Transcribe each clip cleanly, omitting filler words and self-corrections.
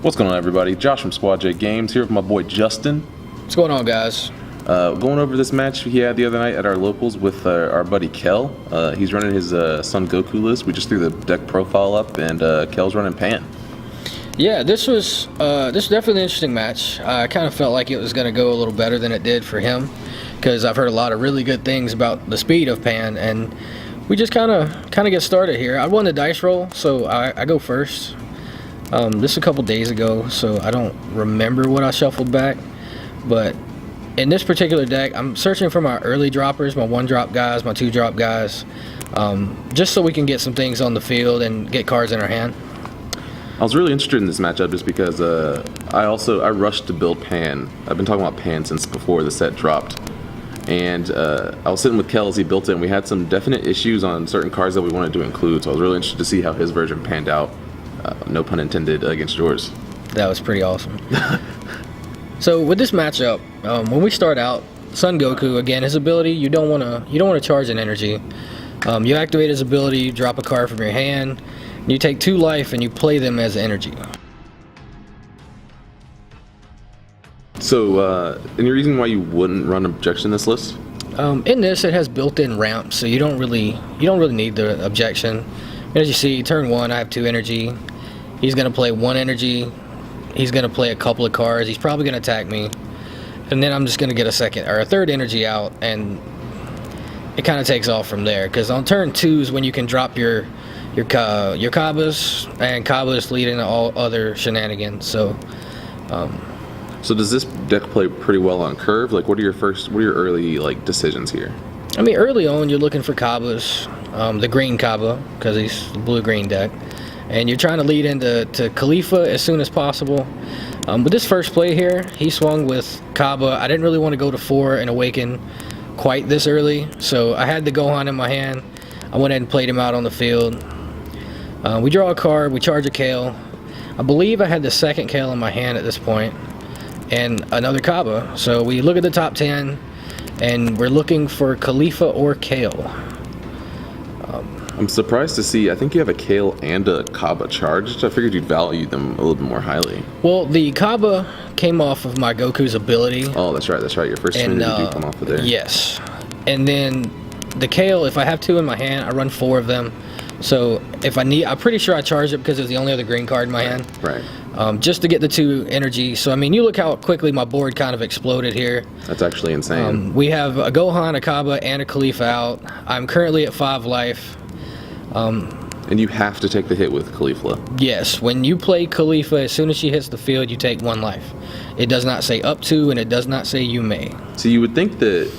What's going on, everybody? Josh from Squad J Games here with my boy Justin. What's going on, guys? Going over this match he had the other night at our locals with our buddy Kel. He's running his Son Goku list. We just threw the deck profile up, and Kel's running Pan. Yeah, this was definitely an interesting match. I kind of felt like it was going to go a little better than it did for him, because I've heard a lot of really good things about the speed of Pan, and we just kind of get started here. I won the dice roll, so I go first. This a couple days ago, so I don't remember what I shuffled back, but in this particular deck, I'm searching for my early droppers, my 1-drop guys, my 2-drop guys, just so we can get some things on the field and get cards in our hand. I was really interested in this matchup just because I rushed to build Pan. I've been talking about Pan since before the set dropped, and I was sitting with Kel as he built it, and we had some definite issues on certain cards that we wanted to include, so I was really interested to see how his version panned out. No pun intended against yours. That was pretty awesome. So with this matchup, when we start out, Son Goku, again, his ability, you don't want to charge an energy. You activate his ability, you drop a card from your hand, and you take 2 life and you play them as energy. So any reason why you wouldn't run objection this list? In this, it has built-in ramps, so you don't really need the objection. As you see, turn 1, I have 2 energy. He's going to play 1 energy. He's going to play a couple of cards. He's probably going to attack me. And then I'm just going to get a 3rd energy out, and it kind of takes off from there. Because on turn 2 is when you can drop your Kabas, and Kabas lead into all other shenanigans. So does this deck play pretty well on curve? Like, what are your early decisions here? I mean, early on, you're looking for Kabas, the green Kaba, because he's the blue-green deck. And you're trying to lead into Khalifa as soon as possible. With this first play here, he swung with Kaba. I didn't really want to go to 4 and awaken quite this early, so I had the Gohan in my hand. I went ahead and played him out on the field. We draw a card, we charge a Kale. I believe I had the 2nd Kale in my hand at this point, and another Kaba. So we look at the top 10, and we're looking for Khalifa or Kale. I'm surprised to see, I think you have a Kale and a Kaba charged. I figured you'd value them a little bit more highly. Well, the Kaba came off of my Goku's ability. Oh, that's right. Your first swing you do come off of there. Yes. And then the Kale, if I have 2 in my hand, I run 4 of them. So if I need, I'm pretty sure I charged it because it was the only other green card in my hand. Right. Just to get the 2 energy. So, I mean, you look how quickly my board kind of exploded here. That's actually insane. We have a Gohan, a Kaba, and a Khalifa out. I'm currently at 5 life. And you have to take the hit with Khalifa. Yes, when you play Khalifa, as soon as she hits the field, you take 1 life. It does not say up to, and it does not say you may. So you would think that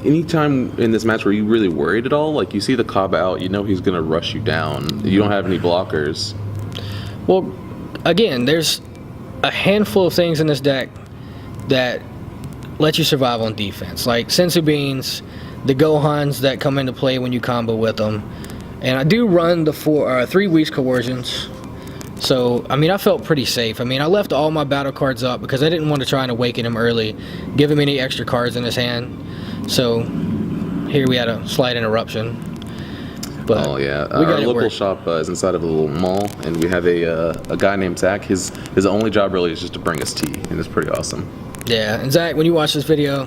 anytime in this match where you really worried at all, like you see the Kaba out, you know he's going to rush you down. You don't have any blockers. Well, again, there's a handful of things in this deck that let you survive on defense, like Senzu Beans, the Gohans that come into play when you combo with them. And I do run the 3 Whis Coercions. So, I mean, I felt pretty safe. I mean, I left all my battle cards up because I didn't want to try and awaken him early, give him any extra cards in his hand. So, here we had a slight interruption. But oh, yeah. Our local shop is inside of a little mall, and we have a guy named Zach. His only job really is just to bring us tea, and it's pretty awesome. Yeah, and Zach, when you watch this video,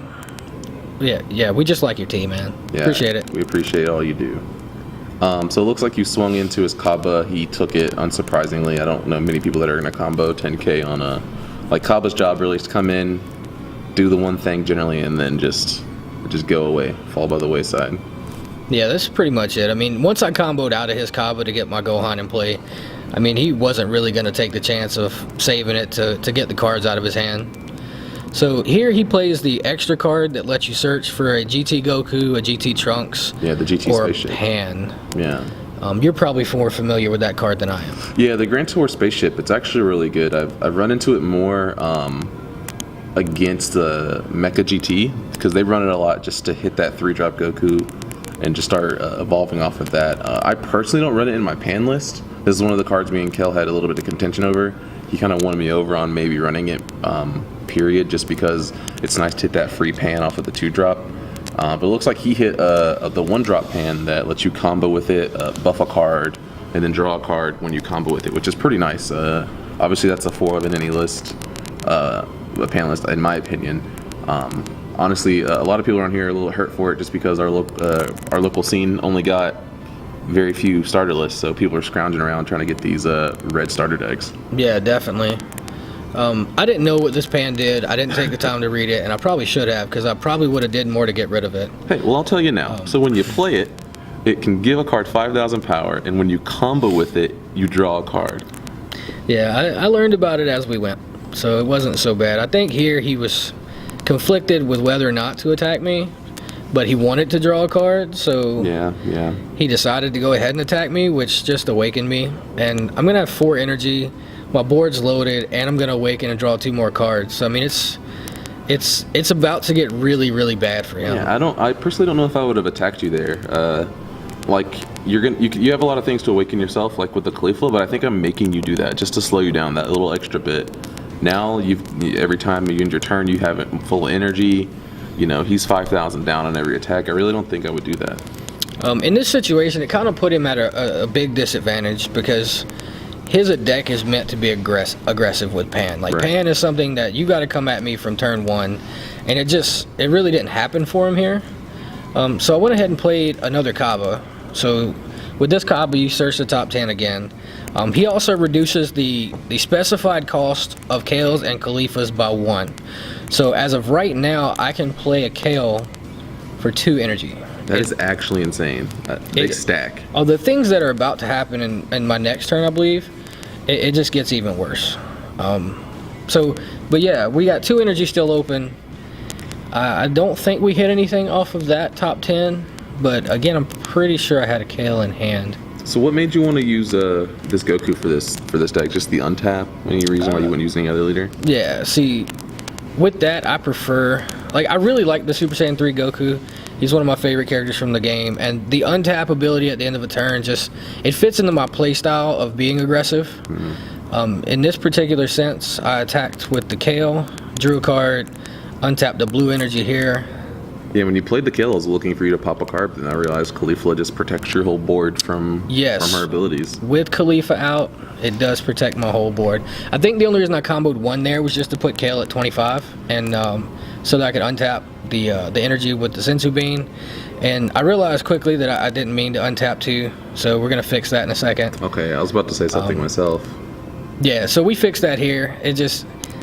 yeah, we just like your tea, man. Yeah, appreciate it. We appreciate all you do. So it looks like you swung into his Kaba. He took it, unsurprisingly. I don't know many people that are going to combo 10k on a... Like, Kaba's job really is to come in, do the one thing generally, and then just go away, fall by the wayside. Yeah, that's pretty much it. I mean, once I comboed out of his Kaba to get my Gohan in play, I mean, he wasn't really going to take the chance of saving it to get the cards out of his hand. So here he plays the extra card that lets you search for a GT Goku, a GT Trunks, yeah, the GT or spaceship. A Pan. Yeah. You're probably more familiar with that card than I am. Yeah, the Grand Tour spaceship, it's actually really good. I've run into it more against the Mecha GT, because they run it a lot just to hit that 3-drop Goku and just start evolving off of that. I personally don't run it in my Pan list. This is one of the cards me and Kel had a little bit of contention over. He kind of won me over on maybe running it, period, just because it's nice to hit that free Pan off of the 2-drop. But it looks like he hit the 1-drop Pan that lets you combo with it, buff a card, and then draw a card when you combo with it, which is pretty nice. Obviously, that's a 4 of in any list, a pan list, in my opinion. Honestly, a lot of people around here are a little hurt for it just because our local scene only got very few starter lists, so people are scrounging around trying to get these red starter decks. Yeah, definitely. I didn't know what this pan did. I didn't take the time to read it, and I probably should have, because I probably would have did more to get rid of it. Hey, well, I'll tell you now. So when you play it, it can give a card 5,000 power, and when you combo with it, you draw a card. Yeah, I learned about it as we went, so it wasn't so bad. I think here he was conflicted with whether or not to attack me, but he wanted to draw a card, so yeah. he decided to go ahead and attack me, which just awakened me. And I'm gonna have 4 energy, my board's loaded, and I'm gonna awaken and draw 2 more cards. So I mean, it's about to get really, really bad for him. Yeah, I personally don't know if I would have attacked you there. Like you have a lot of things to awaken yourself, like with the Khalifa, but I think I'm making you do that just to slow you down that little extra bit. Now every time you end your turn, you have it full of energy. You know, he's 5,000 down on every attack. I really don't think I would do that. In this situation, it kind of put him at a big disadvantage because his deck is meant to be aggressive with Pan. Like, right. Pan is something that you got to come at me from turn 1, and it really didn't happen for him here. So I went ahead and played another Kaba. So with this Kaba, you search the top 10 again. He also reduces the specified cost of Kales and Khalifas by 1. So as of right now, I can play a Kale for 2 energy. That is actually insane. They stack. Oh, the things that are about to happen in my next turn, I believe, it just gets even worse. But yeah, we got 2 energy still open. I don't think we hit anything off of that top 10, but again, I'm pretty sure I had a Kale in hand. So what made you want to use this Goku for this deck? Just the untap? Any reason why you wouldn't use any other leader? Yeah, see, with that, I prefer, like, I really like the Super Saiyan 3 Goku. He's one of my favorite characters from the game, and the untap ability at the end of a turn it fits into my playstyle of being aggressive. Mm-hmm. In this particular sense, I attacked with the Kale, drew a card, untapped the blue energy here. Yeah, when you played the Kale, I was looking for you to pop a card, and I realized Khalifa just protects your whole board from her abilities. With Khalifa out, it does protect my whole board. I think the only reason I comboed 1 there was just to put Kale at 25, and so that I could untap the energy with the Senzu Bean. And I realized quickly that I didn't mean to untap 2, so we're going to fix that in a second. Okay, I was about to say something myself. Yeah, so we fixed that here.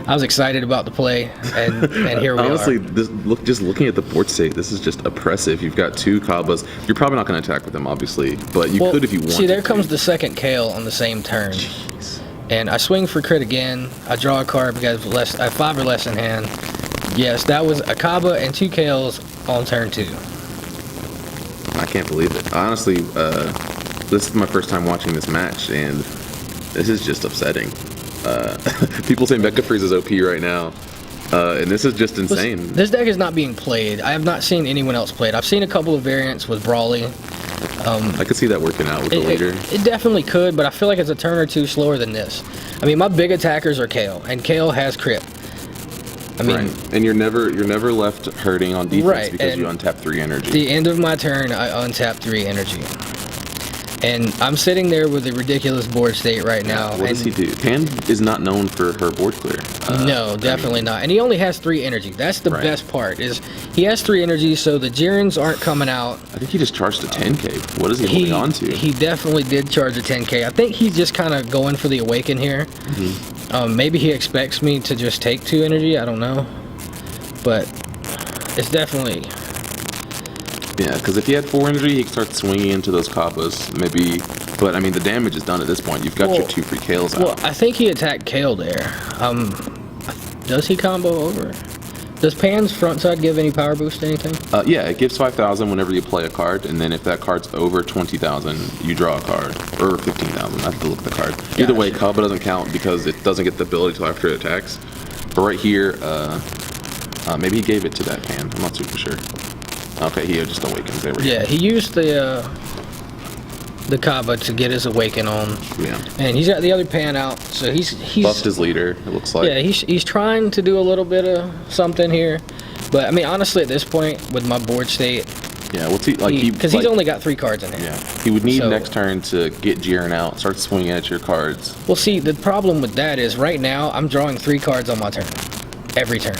I was excited about the play, and here we Honestly, are. Just looking at the board state, this is just oppressive. You've got 2 Kabas. You're probably not going to attack with them, obviously, but you could if you want. See, there comes the second Kale on the same turn. Jeez. And I swing for crit again. I draw a card because I have 5 or less in hand. Yes, that was a Kaba and 2 Kales on turn 2. I can't believe it. Honestly, this is my first time watching this match, and this is just upsetting. People say Mecha Freeze is OP right now, and this is just insane. This deck is not being played. I have not seen anyone else play it. I've seen a couple of variants with Brawly. I could see that working out with the leader. It definitely could, but I feel like it's a turn or 2 slower than this. I mean, my big attackers are Kale, and Kale has crit. I mean, right. And you're never left hurting on defense, right, because you untap 3 energy. The end of my turn, I untap 3 energy. And I'm sitting there with a ridiculous board state right now. What does he do? Pan is not known for her board clear. No, definitely not. And he only has 3 energy. That's the best part, is he has 3 energy, so the Jirens aren't coming out. I think he just charged a 10k. What is he holding on to? He definitely did charge a 10k. I think he's just kind of going for the awaken here. Mm-hmm. Maybe he expects me to just take 2 energy. I don't know. But it's definitely... Yeah, because if he had 4 energy, he could start swinging into those Kabas, maybe. But I mean, the damage is done at this point. You've got your 2 free Kales out. Well, I think he attacked Kale there. Does he combo over? Does Pan's front side give any power boost to anything? Yeah, it gives 5,000 whenever you play a card, and then if that card's over 20,000, you draw a card, or 15,000. I have to look at the card. Gotcha. Either way, Kaba doesn't count because it doesn't get the ability until after it attacks. But right here, maybe he gave it to that Pan. I'm not super sure. Okay, he just awakens. There we go. Yeah, he used the Kaba to get his awaken on. Yeah. And he's got the other Pan out, so he's buffed his leader, it looks like. Yeah, he's trying to do a little bit of something here. But I mean, honestly, at this point, with my board state, Yeah, what's he like? Because he's only got 3 cards in hand. Yeah, he would need So- next turn to get Jiren out, start swinging at your cards Well, see, the problem with that is right now I'm drawing 3 cards on my turn, every turn,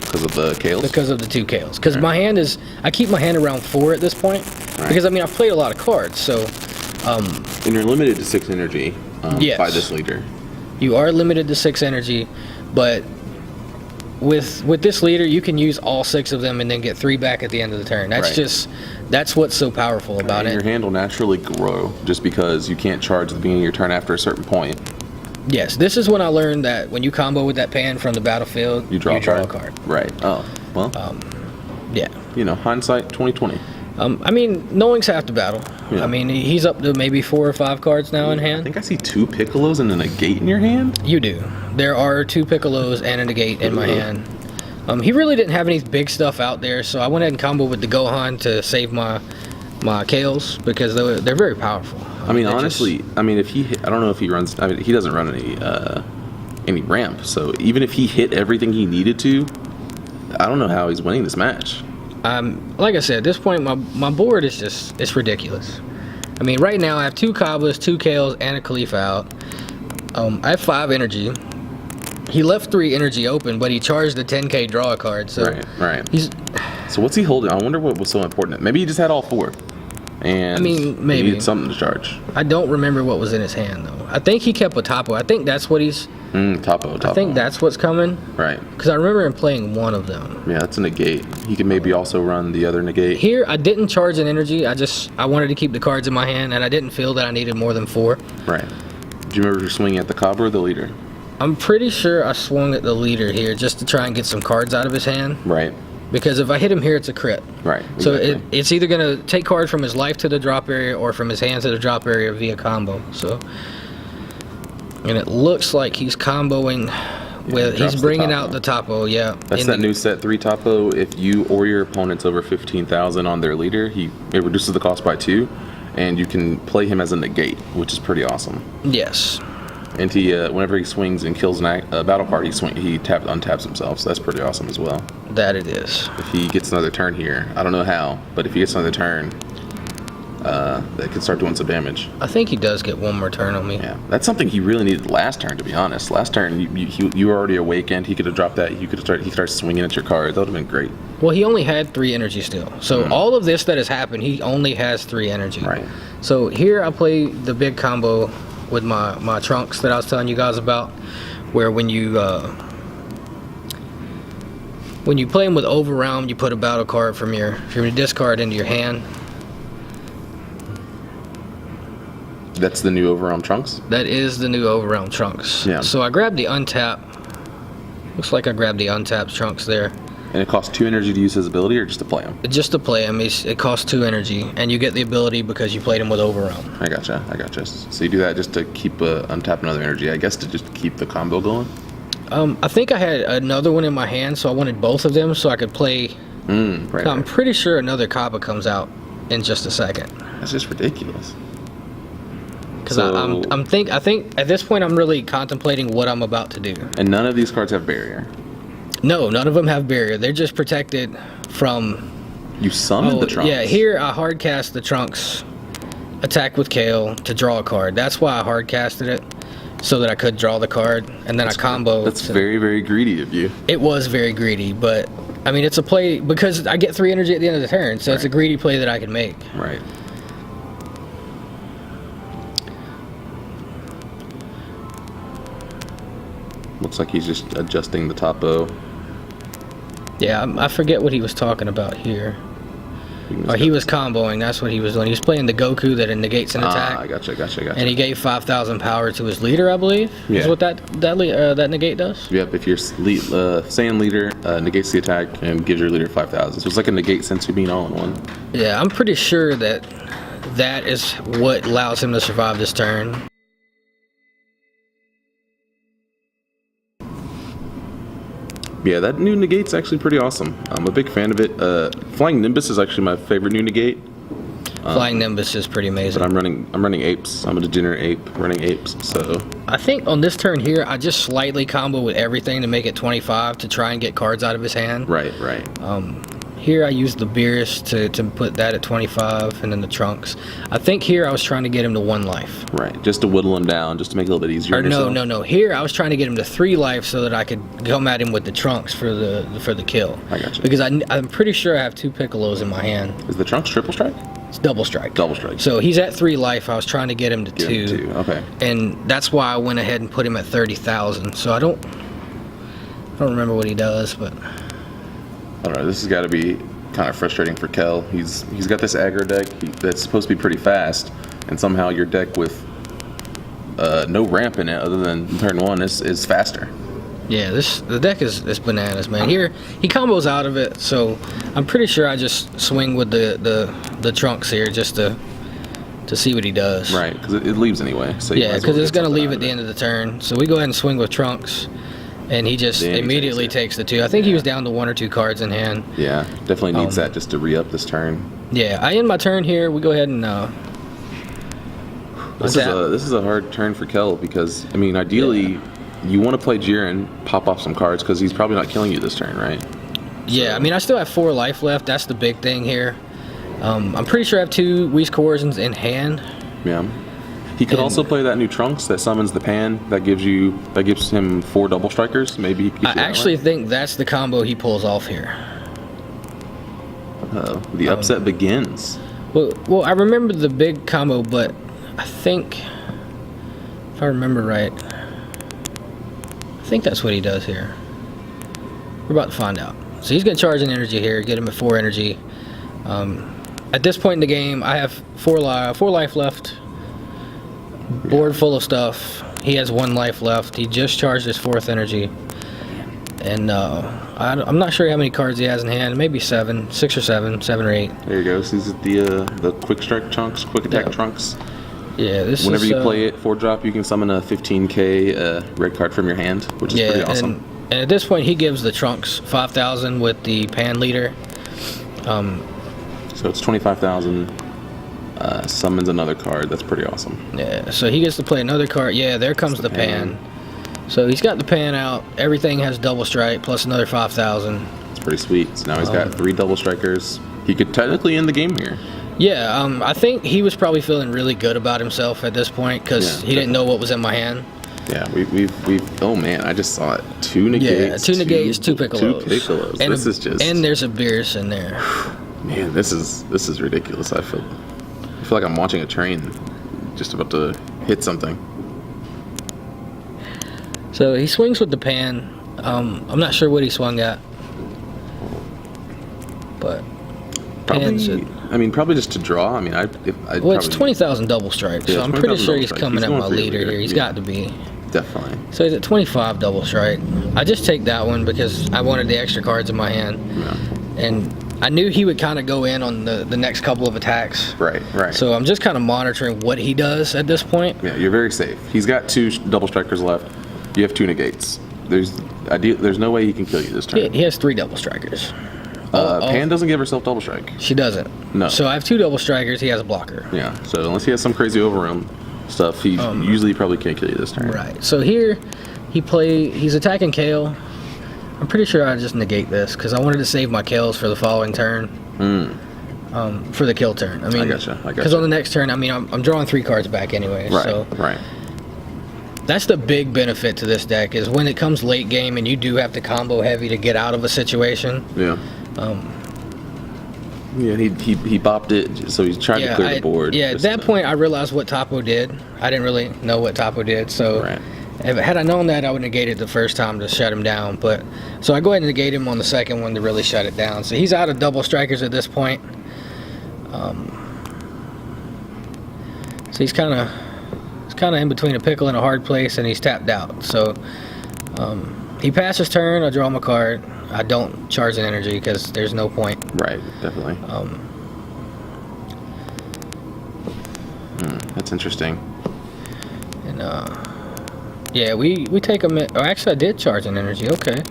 because of the Kales. because of the 2 Kales. Because my hand is, I keep my hand around 4 at this point. Right. Because I mean I've played a lot of cards, so And you're limited to 6 energy Yes. by this leader. you are limited to 6 energy, but with this leader you can use all 6 of them and then get 3 back at the end of the turn. That's Right. that's what's so powerful about And your it. hand will naturally grow just because you can't charge at the beginning of your turn after a certain point. Yes, this is when I learned that when you combo with that pan from the battlefield, You draw, a card. Right. Oh, well, Yeah. hindsight 2020. I mean, knowing's half the battle. Yeah. I mean, he's up to maybe 4 or 5 cards now in I hand. think I see 2 Piccolos and then a Negate in your hand. You do. There are 2 Piccolos and a Negate in my hand. He really didn't have any big stuff out there, so I went ahead and comboed with the Gohan to save my Kales because they're very powerful. I mean, They're honestly, I mean, if he hit, I don't know if he runs. I mean, he doesn't run any ramp. So even if he hit everything he needed to, I don't know how he's winning this match. like I said, at this point, my board is just, it's ridiculous. I mean, right now I have 2 Kabas, 2 Kales, and a Khalifa out. I have 5 energy. He left 3 energy open, but he charged the 10k draw card. So Right. he's, So what's he holding? I wonder what was so important. Maybe he just had all 4, and I mean, maybe. he needed something to charge. I don't remember what was in his hand though. I think he kept a Topo. I think that's what he's. Topo. I think that's what's coming. Right. Because I remember him playing one of them. Yeah, that's a Negate. He could maybe also run the other Negate. Here, I didn't charge an energy. I wanted to keep the cards in my hand, and I didn't feel that I needed more than 4. Right. Do you remember if you're swinging at the Cabra or the leader? I'm pretty sure I swung at the leader here just to try and get some cards out of his hand. Right. Because if I hit him here, it's a crit. Right. So exactly. it's either going to take cards from his life to the drop area or from his hand to the drop area via combo. So, and it looks like he's comboing with, drops he's the bringing Topo. out the Topo, yeah. That's that new set 3 Topo. If you or your opponent's over 15,000 on their leader, it reduces the cost by 2, and you can play him as a Negate, which is pretty awesome. Yes. And he, whenever he swings and kills a battle card, he untaps himself. So that's pretty awesome as well. That it is. If he gets another turn here, I don't know how, but if he gets another turn, that could start doing some damage. I think he does get one more turn on me. Yeah, that's something he really needed last turn, to be honest. Last turn, you were already awakened. He could have dropped that. He could start swinging at your card. That would have been great. Well, he only had 3 energy still. So all of this that has happened, he only has 3 energy. Right. So here I play the big combo with my trunks that I was telling you guys about, where when you play them with Overwhelm, you put a battle card from your discard into your hand. That's the new Overarm Trunks? That is the new Overwhelm Trunks. Yeah. So I grabbed the untap. Looks like I grabbed the untapped Trunks there. And it costs 2 energy to use his ability or just to play him? Just to play him, it costs 2 energy, and you get the ability because you played him with Overwhelm. I gotcha. So you do that just to keep untap another energy, I guess, to just keep the combo going? I think I had another one in my hand, so I wanted both of them so I could play. Right. I'm pretty sure another Kappa comes out in just a second. That's just ridiculous. Because So- I think at this point I'm really contemplating what I'm about to do. And none of these cards have barrier. No, none of them have barrier. They're just protected from. You summoned the Trunks. Yeah, here I hard cast the Trunks, attack with Kale to draw a card. That's why I hard casted it, so that I could draw the card, and then I combo. That's very, very greedy of you. It was very greedy, but I mean it's a play because I get 3 energy at the end of the turn, so it's a greedy play that I can make. Right. Looks like he's just adjusting the topo. Yeah, I forget what he was talking about here. Oh, he was comboing. That's what he was doing. He was playing the Goku that negates an attack. I gotcha. And he gave 5,000 power to his leader, I believe. Yeah. Is what that negate does. Yep, if your Saiyan leader negates the attack and gives your leader 5,000. So it's like a negate sensu bean all in one. Yeah, I'm pretty sure that is what allows him to survive this turn. Yeah, that new negate's actually pretty awesome. I'm a big fan of it. Flying Nimbus is actually my favorite new negate. Flying Nimbus is pretty amazing. But I'm running apes. I'm a degenerate ape running apes. So I think on this turn here, I just slightly combo with everything to make it 25 to try and get cards out of his hand. right. Here I used the Beerus to put that at 25, and then the Trunks. I think here I was trying to get him to 1 life. Right, just to whittle him down, just to make it a little bit easier. Or no. Here I was trying to get him to 3 life so that I could come at him with the Trunks for the kill. I got you. Because I'm pretty sure I have 2 Piccolos in my hand. Is the Trunks triple strike? It's double strike. Double strike. So he's at 3 life. I was trying to get him to 2. Okay. And that's why I went ahead and put him at 30,000. So I don't remember what he does, but I don't know. This has got to be kind of frustrating for Kel. He's got this aggro deck that's supposed to be pretty fast, and somehow your deck with no ramp in it other than turn 1 is faster. yeah, the deck is bananas, man. Here he combos out of it, so I'm pretty sure I just swing with the Trunks here just to see what he does. Right, because it leaves anyway. So yeah, because it's gonna leave at the end of the turn. So we go ahead and swing with Trunks, and he just immediately takes the 2. I think he was down to 1 or 2 cards in hand. Yeah, definitely needs that just to re-up this turn. Yeah, I end my turn here. We go ahead and this is a hard turn for Kel because I mean ideally you want to play Jiren, pop off some cards because he's probably not killing you this turn, right? Yeah, So, I mean I still have 4 life left. That's the big thing here. I'm pretty sure I have 2 Whis Coercions in hand. yeah. He could also play that new Trunks that summons the Pan. That gives him 4 double strikers. Maybe he could I actually think that's the combo he pulls off here. The upset begins. Well, I remember the big combo, but I think if I remember right, I think that's what he does here. We're about to find out. So he's gonna charge an energy here, get him at 4 energy. At this point in the game, I have 4 life left. Board full of stuff. He has 1 life left. He just charged his 4th energy, and I'm not sure how many cards he has in hand. Maybe 6 or 7 or 8. There you go. So these are the quick strike Trunks, quick attack Trunks. Yeah, this Whenever is, you play it 4-drop, you can summon a 15k red card from your hand, which is pretty awesome. And at this point, he gives the Trunks 5,000 with the Pan leader. So it's 25,000. Summons another card. That's pretty awesome. Yeah, so he gets to play another card. Yeah, there comes the Pan. So he's got the Pan out. Everything has double strike plus another 5,000. It's pretty sweet. So now he's got 3 double strikers. He could technically end the game here. Yeah, I think he was probably feeling really good about himself at this point because he didn't know what was in my hand. Yeah, we've. Oh man, I just saw it. 2 negates. Yeah, 2 negates, 2 Piccolos. 2 Piccolos. And this is just. And there's a Beerus in there. Man, this is ridiculous. I feel like I'm watching a train, just about to hit something. So he swings with the Pan. I'm not sure what he swung at, but probably just to draw. I mean, it's 20,000 double strike, so I'm pretty sure he's coming at my leader here. He's got to be. Definitely. So he's at 25 double strike. I just take that one because I wanted the extra cards in my hand, and I knew he would kind of go in on the next couple of attacks. Right. So I'm just kind of monitoring what he does at this point. Yeah, you're very safe. He's got 2 double strikers left. You have 2 negates. There's no way he can kill you this turn. He has 3 double strikers. Pan doesn't give herself double strike. She doesn't. No. So I have 2 double strikers. He has a blocker. Yeah. So unless he has some crazy overwhelm stuff, he usually probably can't kill you this turn. Right. So here he's attacking Kale. I'm pretty sure I just negate this because I wanted to save my Kales for the following turn. For the kill turn. I mean, I gotcha. Because on the next turn, I mean, I'm drawing 3 cards back anyway. Right. So right. That's the big benefit to this deck is when it comes late game and you do have to combo heavy to get out of a situation. Yeah. Yeah, he bopped it, so he's trying to clear the board. Yeah, at that point I realized what Topo did. I didn't really know what Topo did, so had I known that, I would negate it the first time to shut him down. But so I go ahead and negate him on the second one to really shut it down. So he's out of double strikers at this point. So he's kind of in between a pickle and a hard place, and he's tapped out. So he passes turn. I draw him a card. I don't charge an energy because there's no point. Right, definitely. That's interesting. And yeah, we take a minute. Oh, actually, I did charge an energy. Okay.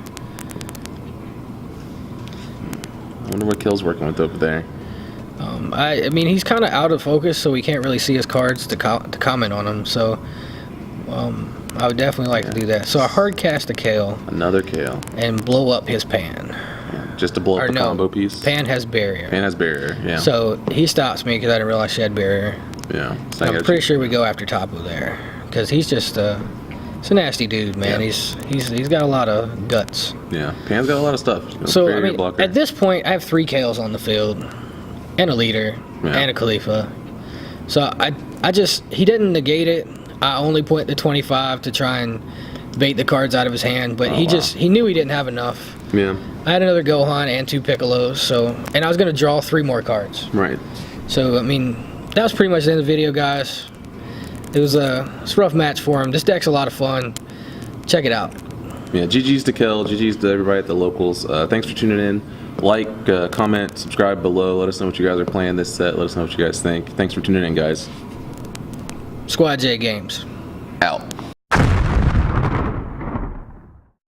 I wonder what Kill's working with over there. I mean, he's kind of out of focus, so we can't really see his cards to comment on him. So I would definitely like to do that. So I hard cast a Kale. Another Kale. And blow up his Pan. Yeah, just to blow Or up the no, combo piece. Pan has barrier. Pan has barrier, yeah. So he stops me because I didn't realize she had barrier. Yeah. So I'm pretty sure we go after Tapu there because he's just he's a nasty dude, man. Yeah. He's got a lot of guts. Yeah. Pan's got a lot of stuff. So Barrier I mean, blocker. at this point, I have 3 KLs on the field, and a leader, and a Khalifa. So he didn't negate it. I only put the 25 to try and bait the cards out of his hand, but he knew he didn't have enough. Yeah. I had another Gohan and 2 Piccolos, and I was gonna draw 3 more cards. Right. So I mean, that was pretty much the end of the video, guys. It was a rough match for him. This deck's a lot of fun. Check it out. Yeah. GG's to Kel. GG's to everybody at the locals. Thanks for tuning in. Like, comment, subscribe below. Let us know what you guys are playing this set. Let us know what you guys think. Thanks for tuning in, guys. Squad J Games. Out.